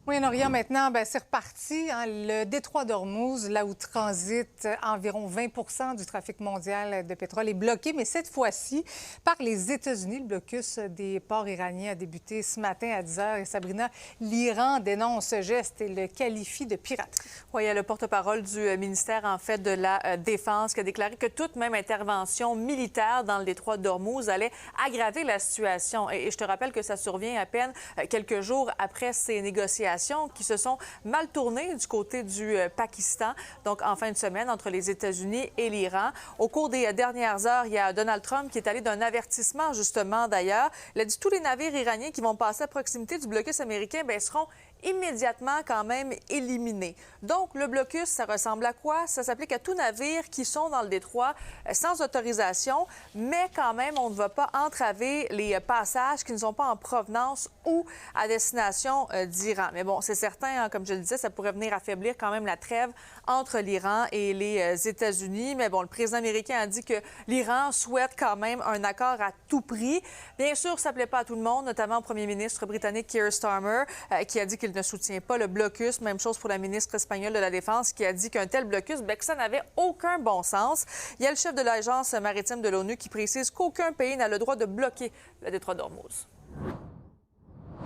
Moyen-Orient maintenant, c'est reparti. Le détroit d'Ormuz, là où transite environ 20 du trafic mondial de pétrole, est bloqué, mais cette fois-ci par les États-Unis. Le blocus des ports iraniens a débuté ce matin à 10 h. Et Sabrina, l'Iran dénonce ce geste et le qualifie de piraterie. Oui, il y a le porte-parole du ministère, en fait, de la Défense qui a déclaré que toute même intervention militaire dans le détroit d'Ormuz allait aggraver la situation. Et je te rappelle que ça survient à peine quelques jours après ces négociations qui se sont mal tournées du côté du Pakistan, donc en fin de semaine, entre les États-Unis et l'Iran. Au cours des dernières heures, il y a Donald Trump qui est allé d'un avertissement, justement, d'ailleurs. Il a dit que tous les navires iraniens qui vont passer à proximité du blocus américain seront immédiatement quand même éliminés. Donc, le blocus, ça ressemble à quoi? Ça s'applique à tout navire qui sont dans le détroit sans autorisation, mais quand même, on ne va pas entraver les passages qui ne sont pas en provenance ou à destination d'Iran. Mais bon, c'est certain, comme je le disais, ça pourrait venir affaiblir quand même la trêve entre l'Iran et les États-Unis. Mais bon, le président américain a dit que l'Iran souhaite quand même un accord à tout prix. Bien sûr, ça ne plaît pas à tout le monde, notamment au premier ministre britannique Keir Starmer, qui a dit qu'il ne soutient pas le blocus. Même chose pour la ministre espagnole de la Défense qui a dit qu'un tel blocus, que ça n'avait aucun bon sens. Il y a le chef de l'Agence maritime de l'ONU qui précise qu'aucun pays n'a le droit de bloquer le détroit d'Ormuz.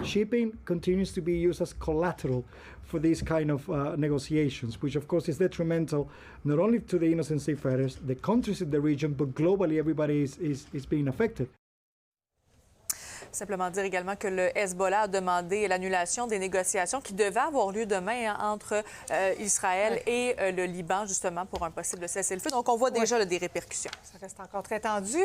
Shipping continues to be used as collateral for these kind of negotiations, which of course is detrimental not only to the innocent seafarers, the countries in the region, but globally everybody is being affected. Simplement dire également que le Hezbollah a demandé l'annulation des négociations qui devaient avoir lieu demain entre Israël et le Liban, justement, pour un possible cessez-le-feu. Donc, on voit déjà des répercussions. Ça reste encore très tendu.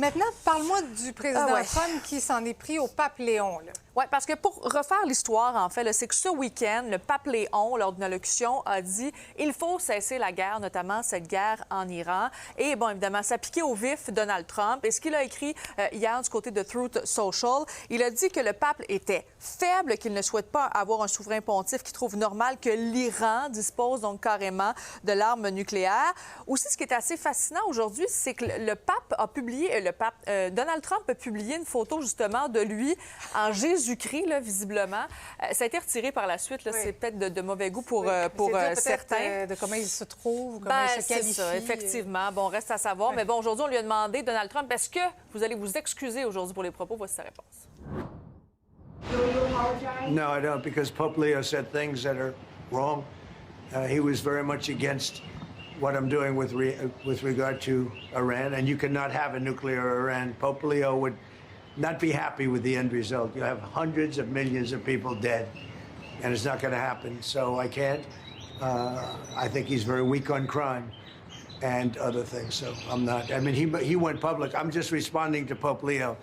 Maintenant, parle-moi du président Trump qui s'en est pris au pape Léon. Oui, parce que pour refaire l'histoire, en fait, c'est que ce week-end, le pape Léon, lors d'une allocution, a dit « Il faut cesser la guerre, notamment cette guerre en Iran. » Et, bon, évidemment, ça a piqué au vif Donald Trump. Et ce qu'il a écrit hier du côté de Truth Social, il a dit que le pape était faible, qu'il ne souhaite pas avoir un souverain pontife qui trouve normal que l'Iran dispose donc carrément de l'arme nucléaire. Aussi, ce qui est assez fascinant aujourd'hui, c'est que le pape a publié, Donald Trump a publié une photo justement de lui en Jésus-Christ, là, visiblement. Ça a été retiré par la suite. C'est peut-être de mauvais goût pour certains. De comment il se trouve, comment il se qualifie. C'est ça, effectivement. Bon, reste à savoir. Mais bon, aujourd'hui, on lui a demandé, Donald Trump, est-ce que vous allez vous excuser aujourd'hui pour les propos? Voici sa réponse. No, I don't, because Pope Leo said things that are wrong. He was very much against what I'm doing with regard to Iran, and you cannot have a nuclear Iran. Pope Leo would not be happy with the end result. You have hundreds of millions of people dead, and it's not going to happen. So I can't. I think he's very weak on crime and other things. So I'm not. I mean, he went public. I'm just responding to Pope Leo.